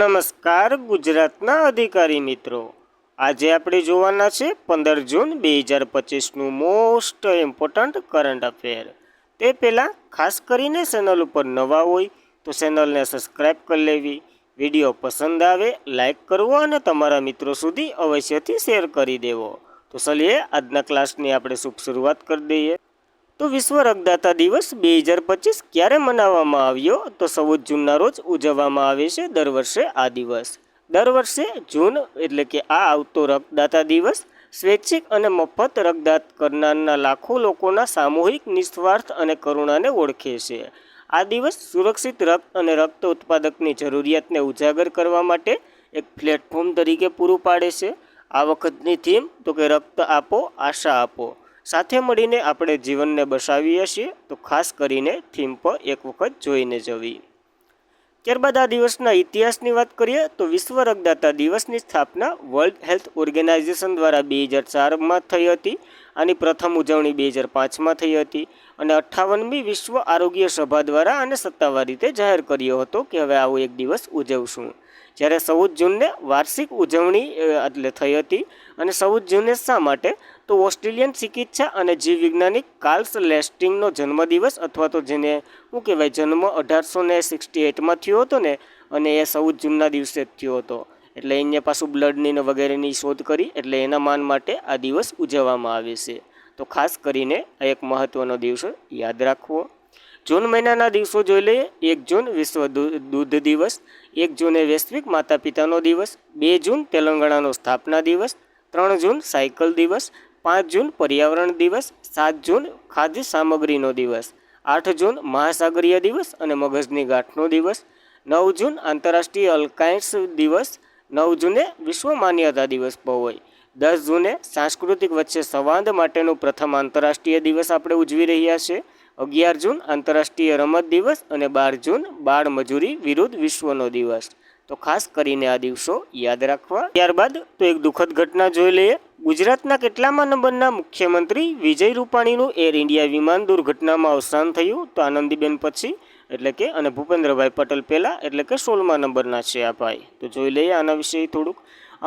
નમસ્કાર ગુજરાતના અધિકારી મિત્રો, આજે આપણે જોવાના છે 15 જૂન 2025નું મોસ્ટ ઇમ્પોર્ટન્ટ કરંટ અફેર। તે પહેલાં ખાસ કરીને ચેનલ ઉપર નવા હોય તો ચેનલને સબસ્ક્રાઈબ કરી લેવી, વિડીયો પસંદ આવે લાઈક કરવો અને તમારા મિત્રો સુધી અવશ્યથી શેર કરી દેવો। તો ચલીએ આજના ક્લાસની આપણે શુભ શરૂઆત કરી દઈએ। તો વિશ્વ રક્તદાતા દિવસ 2025 ક્યારે મનાવવામાં આવ્યો? તો 14 જૂનના રોજ ઉજવવામાં આવે છે દર વર્ષે આ દિવસ। દર વર્ષે જૂન એટલે કે આ આવતો રક્તદાતા દિવસ સ્વૈચ્છિક અને મફત રક્તદાન કરનારના લાખો લોકોના સામૂહિક નિસ્વાર્થ અને કરુણાને ઓળખે છે। આ દિવસ સુરક્ષિત રક્ત અને રક્ત ઉત્પાદકની જરૂરિયાતને ઉજાગર કરવા માટે એક પ્લેટફોર્મ તરીકે પૂરું પાડે છે। આ વખતની થીમ તો કે રક્ત આપો આશા આપો। સાથે મળીને આપણે જીવનને બચાવીએ છીએ, તો ખાસ કરીને થીમ પર એક વખત જોઈને જવી। ત્યારબાદ આ દિવસના ઇતિહાસની વાત કરીએ તો વિશ્વ રક્તદાતા દિવસની સ્થાપના વર્લ્ડ હેલ્થ ઓર્ગેનાઇઝેશન દ્વારા 2004માં થઈ હતી। આની પ્રથમ ઉજવણી 2005માં થઈ હતી અને 58મી વિશ્વ આરોગ્ય સભા દ્વારા આને સત્તાવાર રીતે જાહેર કર્યો હતો કે હવે આવો એક દિવસ ઉજવશું। જ્યારે 14 જૂનને વાર્ષિક ઉજવણી એટલે થઈ હતી। અને 14 જૂને શા માટે? તો ઓસ્ટ્રેલિયન ચિકિત્સા અને જીવ વૈજ્ઞાનિક કાર્લ લેસ્ટિંગનો જન્મદિવસ અથવા તો જેને શું કહેવાય જન્મ 1868માં થયો હતો ને, અને એ 14 જૂનના દિવસે જ થયો હતો। એટલે એને પાછું બ્લડની વગેરેની શોધ કરી, એટલે એના માન માટે આ દિવસ ઉજવવામાં આવે છે। તો ખાસ કરીને આ એક મહત્ત્વનો દિવસ યાદ રાખવો। જૂન મહિનાના દિવસો જોઈ લઈએ। 1 જૂન વિશ્વ દૂધ દિવસ, 1 જૂને વૈશ્વિક માતા પિતાનો દિવસ, 2 જૂન તેલંગાણાનો સ્થાપના દિવસ, 3 જૂન સાયકલ દિવસ, 5 જૂન પર્યાવરણ દિવસ, 7 જૂન ખાદ્ય સામગ્રીનો દિવસ, 8 જૂન મહાસાગરીય દિવસ અને મગજની ગાંઠનો દિવસ, 9 જૂન આંતરરાષ્ટ્રીય અલ્કાઇન્સ દિવસ, 9 જૂને વિશ્વ માન્યતા દિવસ હોય, 10 જૂને સાંસ્કૃતિક વચ્ચે સંવાદ માટેનું પ્રથમ આંતરરાષ્ટ્રીય દિવસ આપણે ઉજવી રહ્યા છીએ, 11 જૂન આંતરરાષ્ટ્રીય રમત દિવસ અને 12 જૂન બાળ મજૂરી વિરુદ્ધ વિશ્વનો દિવસ। તો ખાસ કરીને આ દિવસો યાદ રાખવા। ત્યારબાદ તો એક દુઃખદ ઘટના જોઈ લઈએ। ગુજરાતના કેટલામા નંબરના મુખ્યમંત્રી વિજય રૂપાણીનું એર ઇન્ડિયા વિમાન દુર્ઘટનામાં અવસાન થયું? તો આનંદીબેન પછી એટલે કે અને ભૂપેન્દ્રભાઈ પટેલ પહેલાં એટલે કે 16મા નંબરના છે આ ભાઈ। તો જોઈ લઈએ આના વિશે થોડુંક।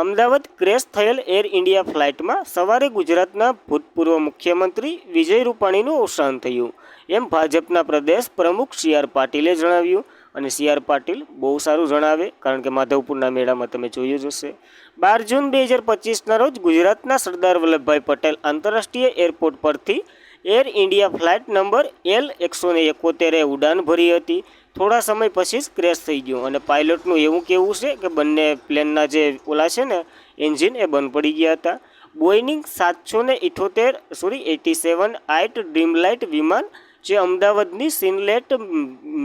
અમદાવાદ ક્રેશ થયેલ એર ઇન્ડિયા ફ્લાઇટમાં સવારે ગુજરાતના ભૂતપૂર્વ મુખ્યમંત્રી વિજય રૂપાણીનું અવસાન થયું, એમ ભાજપના પ્રદેશ પ્રમુખ CR પાટીલે જણાવ્યું। અને CR પાટીલ બહુ સારું જણાવે, કારણ કે માધવપુરના મેળામાં તમે જોયું જ હશે। 12 જૂન 2025ના રોજ ગુજરાતના સરદાર વલ્લભભાઈ પટેલ આંતરરાષ્ટ્રીય એરપોર્ટ પરથી એર ઇન્ડિયા ફ્લાઇટ નંબર L171એ ઉડાન ભરી હતી। થોડા સમય પછી જ ક્રેશ થઈ ગયો અને પાયલટનું એવું કહેવું છે કે બંને પ્લેનના જે ઓલા છે ને એન્જિન એ બંધ પડી ગયા હતા। બોઇંગ 87 ડ્રીમલાઇટ વિમાન જે અમદાવાદની સિનલેટ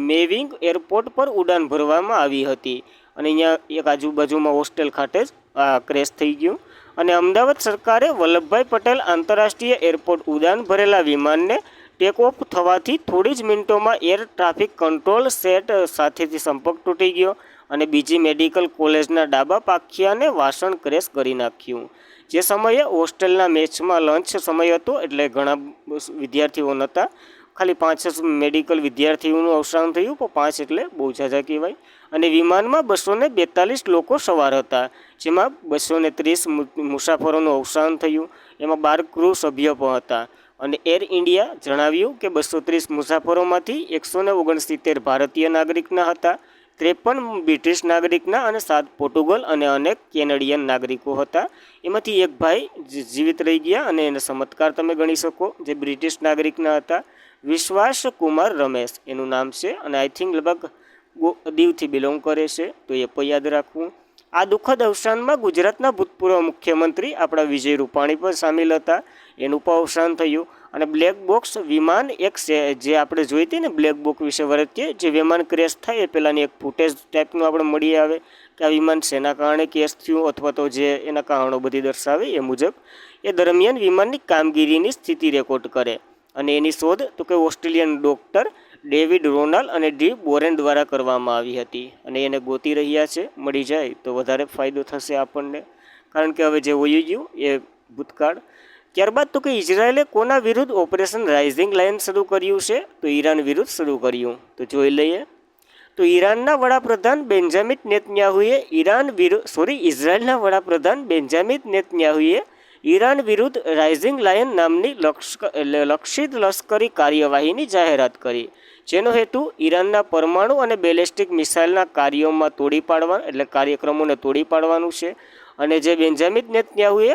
મેવિંગ એરપોર્ટ પર ઉડાન ભરવામાં આવી હતી અને અહીંયા એક આજુબાજુમાં હોસ્ટેલ ખાતે જ આ ક્રેશ થઈ ગયું। અને અમદાવાદ સરકારે વલ્લભભાઈ પટેલ આંતરરાષ્ટ્રીય એરપોર્ટ ઉડાન ભરેલા વિમાનને ટેક ઓફ થવાથી થોડી જ મિનિટોમાં એર ટ્રાફિક કંટ્રોલ સેટ સાથેથી સંપર્ક તૂટી ગયો અને બીજી મેડિકલ કોલેજના ડાબા પાખિયાને વાસણ ક્રેશ કરી નાખ્યું। જે સમયે હોસ્ટેલના મેચમાં લંચ સમય હતો, એટલે ઘણા વિદ્યાર્થીઓ નહોતા, ખાલી 5 જ મેડિકલ વિદ્યાર્થીઓનું અવસાન થયું, પણ 5 એટલે બહુ ઝાઝા કહેવાય। અને વિમાનમાં 242 લોકો સવાર હતા, જેમાં 230 મુસાફરોનું અવસાન થયું, એમાં 12 ક્રૂ સભ્યો પણ હતા। અને એર ઇન્ડિયા જણાવ્યું કે 230 મુસાફરોમાંથી 169 ભારતીય નાગરિકના હતા, 53 બ્રિટિશ નાગરિકના અને 7 પોર્ટુગલ અને અનેક કેનેડિયન નાગરિકો હતા। એમાંથી એક ભાઈ જીવિત રહી ગયા અને એને ચમત્કાર તમે ગણી શકો, જે બ્રિટિશ નાગરિકના હતા, વિશ્વાસ કુમાર રમેશ એનું નામ છે અને આઈ થિંક લગભગ દીવથી બિલોંગ કરે છે, તો એ પણ યાદ રાખવું। આ દુઃખદ અવસાનમાં ગુજરાતના ભૂતપૂર્વ મુખ્યમંત્રી આપણા વિજય રૂપાણી પણ સામેલ હતા, એનું પણ અવસાન થયું। અને બ્લેક બોક્સ વિમાન એક જે આપણે જોઈ હતી ને બ્લેક બોક્સ વિશે વર્તીએ, જે વિમાન ક્રેશ થાય એ પહેલાંની એક ફૂટેજ ટાઈપનું આપણે મળી આવે કે આ વિમાન શેના કારણે ક્રેશ થયું અથવા તો જે એના કારણો બધી દર્શાવે એ મુજબ એ દરમિયાન વિમાનની કામગીરીની સ્થિતિ રેકોર્ડ કરે। અને એની શોધ તો કે ઓસ્ટ્રેલિયન ડૉક્ટર ડેવિડ રોનાલ્ડ અને ડી બોરેન દ્વારા કરવામાં આવી હતી અને એને ગોતી રહ્યા છે, મળી જાય તો વધારે ફાયદો થશે આપણને, કારણ કે હવે જે હોઈ ગયું એ ભૂતકાળ। ત્યારબાદ તો કે ઇઝરાયેલે કોના વિરુદ્ધ ઓપરેશન રાઇઝિંગ લાયન શરૂ કર્યું છે? તો ઈરાન વિરુદ્ધ શરૂ કર્યું। તો જોઈ લઈએ। તો ઈરાનના વડાપ્રધાન બેન્જામિન નેતન્યાહુએ ઇઝરાયલના વડાપ્રધાન બેન્જામિન નેતન્યાહુએ ઈરાન વિરુદ્ધ રાઇઝિંગ લાયન નામની લક્ષિત લશ્કરી કાર્યવાહીની જાહેરાત કરી, જેનો હેતુ ઈરાનના પરમાણુ અને બેલેસ્ટિક મિસાઇલના કાર્યક્રમોને તોડી પાડવાનું છે. અને જે બેન્જામિન નેતન્યાહુએ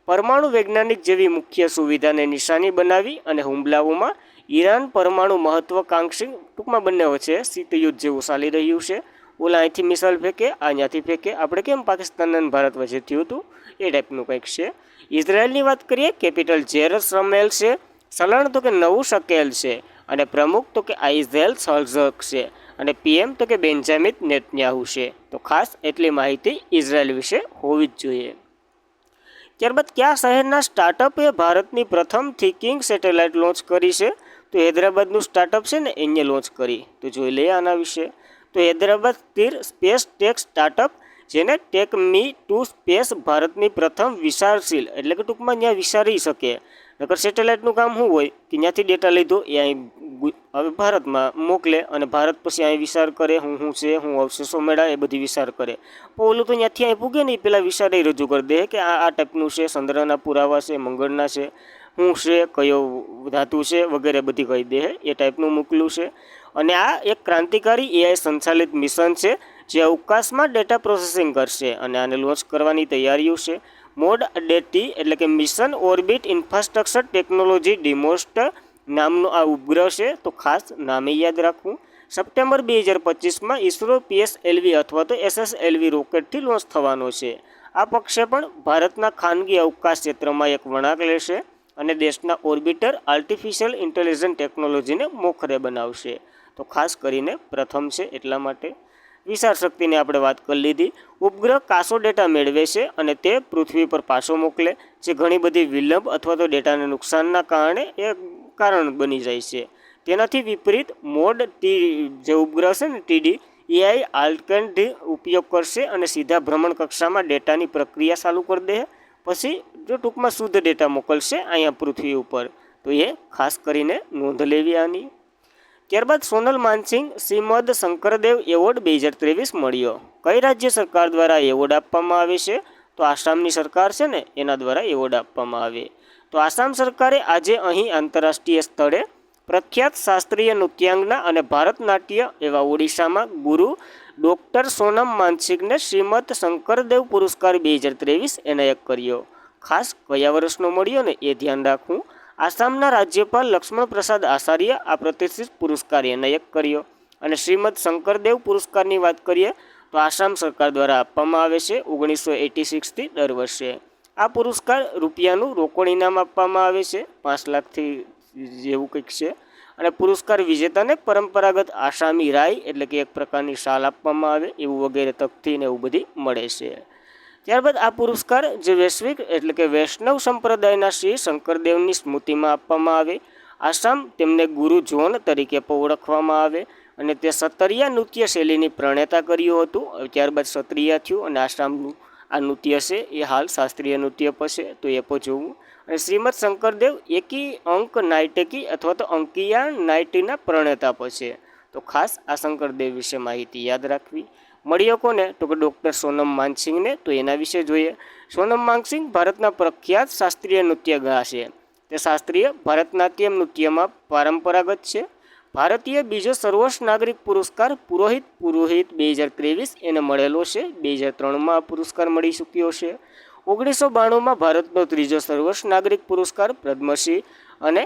પરમાણુ વૈજ્ઞાનિક જેવી મુખ્ય સુવિધાને નિશાની બનાવી અને હુમલાઓમાં ઈરાન પરમાણુ મહત્વાકાંક્ષી, ટૂંકમાં બંને વચ્ચે શીત યુદ્ધ જેવું ચાલી રહ્યું છે. ઓલા અહીંથી મિસાઇલ ફેંકે, અહીંયાથી ફેંકે, આપણે કેમ પાકિસ્તાન અને ભારત વચ્ચે થયું હતું એ ટાઈપનું કંઈક છે. ઇઝરાયલની વાત કરીએ, કેપિટલ જેરુસલેમ છે, ચલણ તો કે નવું શકેલ છે, અને પ્રમુખ તો કે આઇઝેલ સલ્ઝક છે, અને પીએમ તો કે બેન્જામિન નેતન્યાહુ છે. તો ખાસ એટલી માહિતી ઇઝરાયલ વિશે હોવી જ જોઈએ. ત્યારબાદ કયા શહેરના સ્ટાર્ટઅપે ભારતની પ્રથમ થિંકિંગ સેટેલાઇટ લોન્ચ કરી છે? તો હૈદરાબાદનું સ્ટાર્ટઅપ છે ને એને લોન્ચ કરી. તો જોઈ લઈએ આના વિશે. તો હૈદરાબાદ સ્થિર સ્પેસ ટેક સ્ટાર્ટઅપ, જેને ટેક મી ટુ સ્પેસ, ભારતની પ્રથમ વિચારશીલ, એટલે કે ટૂંકમાં ત્યાં વિચારી શકે. નકર સેટેલાઇટનું કામ શું હોય કે ત્યાંથી ડેટા લીધો એ અહીં હવે ભારતમાં મોકલે, અને ભારત પછી અહીં વિચાર કરે, શું છે, શું અવશેષો મેળા, એ બધી વિચાર કરે. પણ ઓલું તો ત્યાંથી અહીં પૂગે નહીં, પહેલાં વિચારે રજૂ કરી દે કે આ ટાઈપનું છે, ચંદ્રના પુરાવા છે, મંગળના છે, શું છે, કયો ધાતુ છે વગેરે બધી કહી દે. એ ટાઈપનું મોકલું છે. અને આ એક ક્રાંતિકારી એઆઈ સંચાલિત મિશન છે, જે અવકાશમાં ડેટા પ્રોસેસિંગ કરશે, અને આને લોન્ચ કરવાની તૈયારીઓ છે. મોડ ડેટી એટલે કે મિશન ઓર્બિટ ઇન્ફ્રાસ્ટ્રક્ચર ટેકનોલોજી ડિમોસ્ટ નામનો આ ઉપગ્રહ છે. તો ખાસ નામે યાદ રાખવું. સપ્ટેમ્બર 2025માં ઇસરો PSLV અથવા તો SSLV રોકેટથી લોન્ચ થવાનો છે. આ પ્રક્ષેપણ ભારતના ખાનગી અવકાશ ક્ષેત્રમાં એક વળાંક લેશે અને દેશના ઓર્બિટર આર્ટિફિશિયલ ઇન્ટેલિજન્સ ટેકનોલોજીને મોખરે બનાવશે. તો ખાસ કરીને પ્રથમ છે એટલા માટે. વિચાર શક્તિની આપણે વાત કરી લીધી. ઉપગ્રહ કાસો ડેટા મેળવે છે અને તે પૃથ્વી પર પાછો મોકલે, જે ઘણી બધી વિલંબ અથવા તો ડેટાને નુકસાનના કારણે એ કારણ બની જાય છે. તેનાથી વિપરીત મોડ જે ઉપગ્રહ છે ને TD એઆઈ આલ્કેન્ડ ઉપયોગ કરશે અને સીધા ભ્રમણ કક્ષામાં ડેટાની પ્રક્રિયા ચાલુ કરી દે, પછી જો ટૂંકમાં શુદ્ધ ડેટા મોકલશે અહીંયા પૃથ્વી ઉપર. તો એ ખાસ કરીને નોંધ લેવી આની. ત્યારબાદ સોનલ માનસિંહ શ્રીમદ શંકરદેવ એવોર્ડ 2023 મળ્યો. કઈ રાજ્ય સરકાર દ્વારા એવોર્ડ આપવામાં આવે છે? તો આસામની સરકાર છે ને એના દ્વારા એવોર્ડ આપવામાં આવે. તો આસામ સરકારે આજે અહીં આંતરરાષ્ટ્રીય સ્તરે પ્રખ્યાત શાસ્ત્રીય નૃત્યાંગના અને ભારતનાટ્ય એવા ઓડિશામાં ગુરુ ડૉક્ટર સોનમ માનસિંહને શ્રીમદ શંકરદેવ પુરસ્કાર 2023 એનાયત કર્યો. ખાસ કયા વર્ષનો મળ્યો ને એ ધ્યાન રાખવું. આસામના રાજ્યપાલ લક્ષ્મણ પ્રસાદ આચાર્ય આ પ્રતિષ્ઠિત પુરસ્કાર એનાયત કર્યો. અને શ્રીમદ શંકરદેવ પુરસ્કારની વાત કરીએ તો આસામ સરકાર દ્વારા આપવામાં આવે છે 1986થી દર વર્ષે. આ પુરસ્કાર રૂપિયાનું રોકડ ઇનામ આપવામાં આવે છે, 5 લાખથી જેવું કંઈક છે. અને પુરસ્કાર વિજેતાને પરંપરાગત આસામી રાય એટલે કે એક પ્રકારની શાલ આપવામાં આવે એવું વગેરે તકથી ને એવું બધી મળે છે. ત્યારબાદ આ પુરસ્કાર જે વૈશ્વિક એટલે કે વૈષ્ણવ સંપ્રદાયના શ્રી શંકરદેવની સ્મૃતિમાં આપવામાં આવે. આસામ તેમને ગુરુ ઝોન તરીકે પણ ઓળખવામાં આવે, અને તે સતરિયા નૃત્ય શૈલીની પ્રણેતા કર્યું હતું. ત્યારબાદ સત્રિયા થયું, અને આસામનું આ નૃત્ય છે એ હાલ શાસ્ત્રીય નૃત્ય પર છે, તો એ પણ જોવું. અને શ્રીમદ શંકરદેવ એકી અંક નાયટકી અથવા તો અંકિયા નાયટીના પ્રણેતા પર છે. તો ખાસ આ શંકરદેવ વિશે માહિતી યાદ રાખવી. મળ્યો કોને? તો કે ડૉક્ટર સોનમ માનસિંહને. તો એના વિશે જોઈએ. સોનમ માનસિંહ ભારતના પ્રખ્યાત શાસ્ત્રીય નૃત્યગા છે. તે શાસ્ત્રીય ભરતનાટ્યમ નૃત્યમાં પરંપરાગત છે. ભારતીય બીજો સર્વોચ્ચ નાગરિક પુરસ્કાર પુરોહિત 2023 એને મળેલો છે. 2003માં આ પુરસ્કાર મળી ચૂક્યો છે. 1992માં ભારતનો ત્રીજો સર્વોચ્ચ નાગરિક પુરસ્કાર પદ્મશ્રી, અને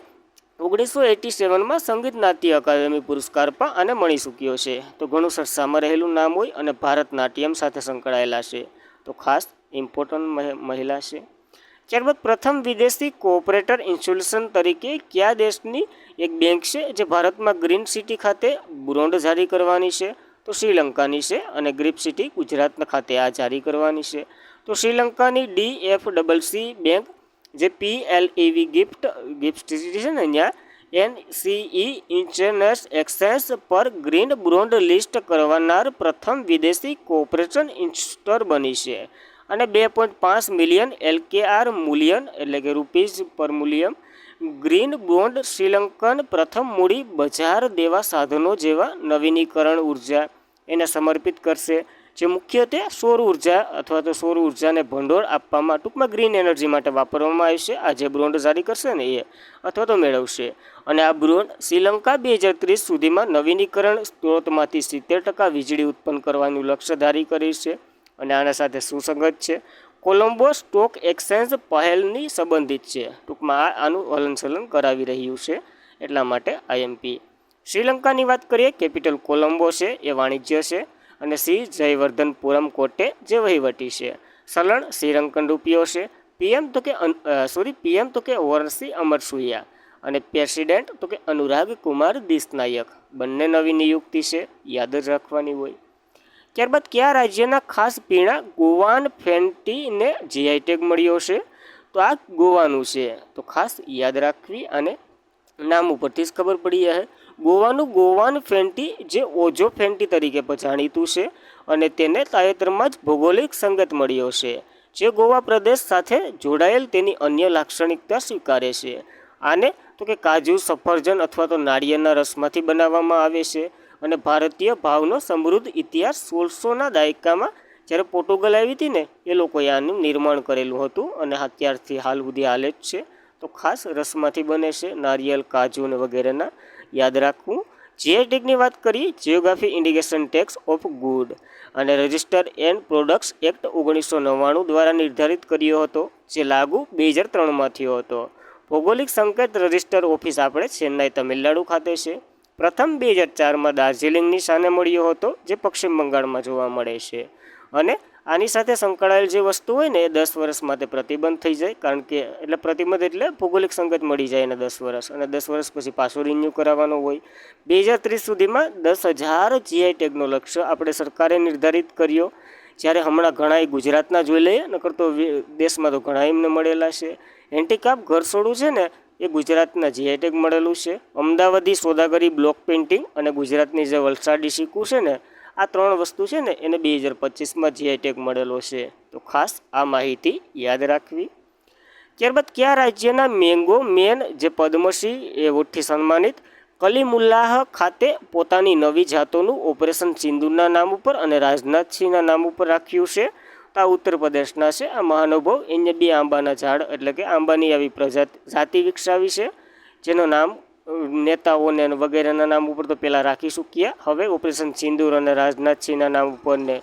1987માં સંગીત નાટ્ય અકાદમી પુરસ્કાર પણ આને મળી ચૂક્યો છે. તો ઘણું ચર્ચામાં રહેલું નામ હોય અને ભારતનાટ્યમ સાથે સંકળાયેલા છે. તો ખાસ ઇમ્પોર્ટન્ટ મહિલા છે. ત્યારબાદ પ્રથમ વિદેશી કોઓપરેટર ઇન્સ્ટિટ્યુશન તરીકે કયા દેશની એક બેંક છે જે ભારતમાં ગ્રીન સિટી ખાતે બોન્ડ જારી કરવાની છે? તો શ્રીલંકાની છે. અને ગ્રીન સિટી ગુજરાતના ખાતે આ જારી કરવાની છે. તો શ્રીલંકાની DFCC બેંક જે PLEV ગિફ્ટ સિટી છે ને અહીંયા NCE ઇન્ટરનેશનલ એક્સચેન્જ પર ગ્રીન બોન્ડ લિસ્ટ કરવાનાર પ્રથમ વિદેશી કોઓપરેશન ઇન્સ્ટિટ્યુટર બની છે. અને 2.5 મિલિયન LKR મૂલ્યન એટલે કે રૂપીઝ પર મૂલ્યમ ગ્રીન બોન્ડ શ્રીલંકન પ્રથમ મૂડી બજાર દેવા સાધનો જેવા નવીનીકરણ ઉર્જા એને સમર્પિત કરશે, જે મુખ્યત્વે સૌર ઉર્જા અથવા તો સૌર ઉર્જાને ભંડોળ આપવામાં, ટૂંકમાં ગ્રીન એનર્જી માટે વાપરવામાં આવશે. આ જે બોન્ડ જારી કરશે ને એ અથવા તો મેળવશે. અને આ બોન્ડ શ્રીલંકા 2030 સુધીમાં નવીનીકરણ સ્ત્રોતમાંથી 70% વીજળી ઉત્પન્ન કરવાનું લક્ષ્ય ધારી કરી છે. અને આના સાથે સુસંગત છે. કોલંબો સ્ટોક એક્સચેન્જ પહેલની સંબંધિત છે. ટૂંકમાં આનું હલનચલન કરાવી રહ્યું છે, એટલા માટે આઈએમપી. શ્રીલંકાની વાત કરીએ, કેપિટલ કોલંબો છે, એ વાણિજ્ય છે. અને સી જયવર્ધનપુરમ કોટે, જે વહીવટી છે. ચલણ શ્રીલંકન રૂપિયો છે. પીએમ તો કે વરસી અમરસુયા. અને પ્રેસિડેન્ટ તો કે અનુરાગ કુમાર દિસનાયક. બંને નવી નિયુક્તિ છે, યાદ જ રાખવાની હોય. ત્યારબાદ કયા રાજ્યના ખાસ પીણા ગોવાન ફેન્ટીને જીઆઈ ટેગ મળ્યો છે? તો આ ગોવાનું છે. તો ખાસ યાદ રાખવી, અને નામ ઉપરથી જ ખબર પડી જશે. ગોવાનું ગોવાન ફેન્ટી, જે ઓજો ફેન્ટી તરીકે પણ જાણીતું છે, અને તેને તાજેતરમાં જ ભૌગોલિક સંકેત મળ્યો છે, જે ગોવા પ્રદેશ સાથે જોડાયેલ તેની અન્ય લાક્ષણિકતા સ્વીકારે છે. આને તો કે કાજુ, સફરજન અથવા તો નાળિયેરના રસમાંથી બનાવવામાં આવે છે. અને ભારતીય ભાવનો સમૃદ્ધ ઇતિહાસ 1600ના દાયકામાં જ્યારે પોર્ટુગલ આવી હતી ને, એ લોકોએ આનું નિર્માણ કરેલું હતું, અને અત્યારથી હાલ સુધી હાલે જ છે. તો ખાસ રસમાંથી બને છે, નારિયેલ, કાજુ અને વગેરેના. યાદ રાખવું. જીઆઈ ટેગની વાત કરીએ, geography indication tax of good અને રજિસ્ટર એન્ડ પ્રોડક્ટ્સ એક્ટ 1999 દ્વારા નિર્ધારિત કર્યો હતો, જે લાગુ 2003માં થયો હતો. ભૌગોલિક સંકેત રજિસ્ટર ઓફિસ આપણે ચેન્નાઈ, તમિલનાડુ ખાતે છે. પ્રથમ 2004માં દાર્જિલિંગની સામે મળ્યો હતો, જે પશ્ચિમ બંગાળમાં જોવા મળે છે. અને આની સાથે સંકળાયેલ જે વસ્તુ હોય ને, એ 10 વર્ષ માટે પ્રતિબંધ થઈ જાય, કારણ કે એટલે પ્રતિબંધ એટલે ભૌગોલિક સંકેત મળી જાય એને 10 વર્ષ, અને 10 વર્ષ પછી પાછું રિન્યૂ કરાવવાનો હોય. 2030 સુધીમાં 10,000 જીઆઈ ટેગનો લક્ષ્ય આપણે સરકારે નિર્ધારિત કર્યો. જ્યારે હમણાં ઘણા ગુજરાતના જોઈ લઈએ, નકર તો દેશમાં તો ઘણા એમને મળેલા છે. હેન્ડીક્રાફ્ટ ઘરછોડું છે ને, એ ગુજરાતના જીઆઈ ટેગ મળેલું છે. અમદાવાદી સોદાગરી બ્લોક પેઇન્ટિંગ અને ગુજરાતની જે વલસાડી સિક્કુ છે ને, આ 3 વસ્તુ છે ને, એને 2025માં જીઆઈ ટેગ મળેલો છે. તો ખાસ આ માહિતી યાદ રાખવી. ત્યારબાદ કયા રાજ્યના મેંગો મેન, જે પદ્મશ્રી એવોર્ડથી સન્માનિત, કલીમુલ્લાહ ખાતે પોતાની નવી જાતોનું ઓપરેશન સિંદૂરના નામ ઉપર અને રાજનાથસિંહના નામ ઉપર રાખ્યું છે? તો આ ઉત્તર પ્રદેશના છે. આ મહાનુભાવ એને 2 આંબાના ઝાડ, એટલે કે આંબાની આવી જાતિ વિકસાવી છે, જેનું નામ નેતાઓને વગેરેના નામ ઉપર તો પહેલાં રાખી ચૂક્યા. હવે ઓપરેશન સિંદૂર અને રાજનાથસિંહના નામ ઉપર ને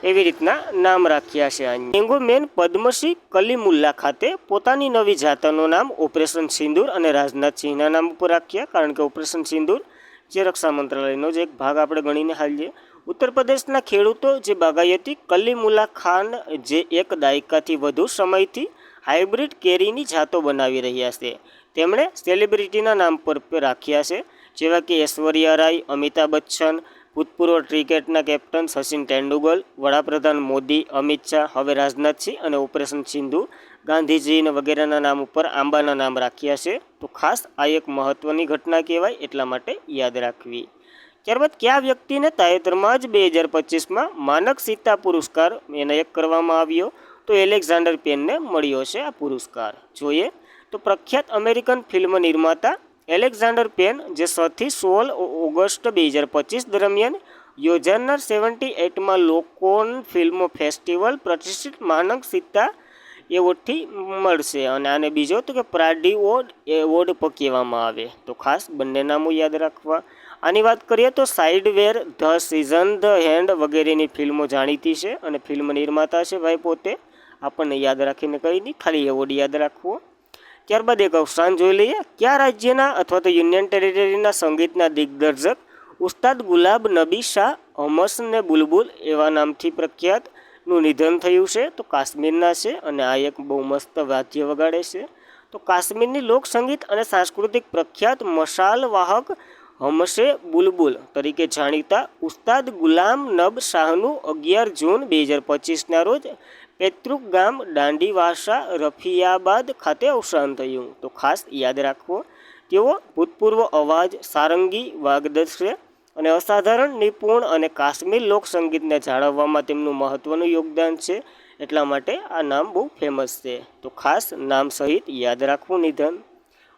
એવી રીતના નામ રાખ્યા છે. મેંગો મેન પદ્મશ્રી કલીમુલ્લા ખાતે પોતાની નવી જાતોનું નામ ઓપરેશન સિંદૂર અને રાજનાથસિંહના નામ ઉપર રાખ્યા, કારણ કે ઓપરેશન સિંદૂર જે રક્ષા મંત્રાલયનો જ એક ભાગ આપણે ગણીને હાલીએ. ઉત્તર પ્રદેશના ખેડૂતો જે બાગાયતી કલીમુલ્લા ખાન, જે 1 દાયકાથી વધુ સમયથી હાઇબ્રિડ કેરીની જાતો બનાવી રહ્યા છે, તેમણે સેલિબ્રિટીના નામ પર રાખ્યા છે, જેવા કે ઐશ્વર્યા રાય, અમિતાભ બચ્ચન, ભૂતપૂર્વ ક્રિકેટના કેપ્ટન સચિન તેંડુલકર, વડાપ્રધાન મોદી, અમિત શાહ, હવે રાજનાથસિંહ, અને ઓપરેશન સિંધુ ગાંધીજીને વગેરેના નામ ઉપર આંબાના નામ રાખ્યા છે. તો ખાસ આ એક મહત્ત્વની ઘટના કહેવાય, એટલા માટે યાદ રાખવી. ત્યારબાદ કયા વ્યક્તિને તાજેતરમાં જ 2025માં માનક સીતા પુરસ્કાર એનાયત કરવામાં આવ્યો? તો એલેક્ઝાન્ડર પેનને મળ્યો છે આ પુરસ્કાર. જોઈએ તો પ્રખ્યાત અમેરિકન ફિલ્મ નિર્માતા એલેક્ઝાન્ડર પેન, જે 6 થી 16 ઓગસ્ટ 2025 દરમિયાન યોજાનાર 78માં લોકોન ફિલ્મ ફેસ્ટિવલ પ્રતિષ્ઠિત માનક સીતા એવોર્ડથી મળશે. અને આને બીજો તો કે પ્રાડી એવોર્ડ પણ કહેવામાં આવે. તો ખાસ બંને નામો યાદ રાખવા. આની વાત કરીએ તો સાઇડવેર, ધ સિઝન, ધ હેન્ડ વગેરેની ફિલ્મો જાણીતી છે, અને ફિલ્મ નિર્માતા છે ભાઈ પોતે. આપણને યાદ રાખીને કંઈ નહીં, ખાલી એવોર્ડ યાદ રાખવો. ત્યારબાદ એક અવસાન જોઈ લઈએ. કયા રાજ્યના અથવા તો યુનિયન ટેરિટરીના સંગીતના દિગ્દર્શક ઉસ્તાદ ગુલાબ નબી શાહ હમસને બુલબુલ એવા નામથી પ્રખ્યાતનું નિધન થયું છે? તો કાશ્મીરના છે, અને આ એક બહુ મસ્ત વાદ્ય વગાડે છે. તો કાશ્મીરની લોકસંગીત અને સાંસ્કૃતિક પ્રખ્યાત મશાલ વાહક હમશે બુલબુલ તરીકે જાણીતા ઉસ્તાદ ગુલામ નબ શાહનું 11 જૂન 2025ના રોજ પૈતૃક ગામ દાંડીવાસા, રફિયાબાદ ખાતે અવસાન થયું. તો ખાસ યાદ રાખવો. તેઓ ભૂતપૂર્વ અવાજ, સારંગી વાગદશ અને અસાધારણ નિપુણ, અને કાશ્મીર લોકસંગીતને જાળવવામાં તેમનું મહત્ત્વનું યોગદાન છે, એટલા માટે આ નામ બહુ ફેમસ છે. તો ખાસ નામ સહિત યાદ રાખવું નિધન.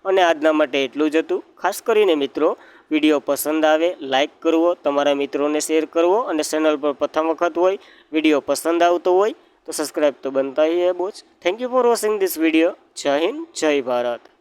અને આજના માટે એટલું જ હતું. ખાસ કરીને મિત્રો, વિડીયો પસંદ આવે લાઇક કરવો, તમારા મિત્રોને શેર કરવો અને ચેનલ પર પ્રથમ વખત હોય, વિડીયો પસંદ આવતો હોય તો સબસ્ક્રાઈબ તો બનતા ही है बोच। Thank you for watching this video. जय हिंद, जय भारत।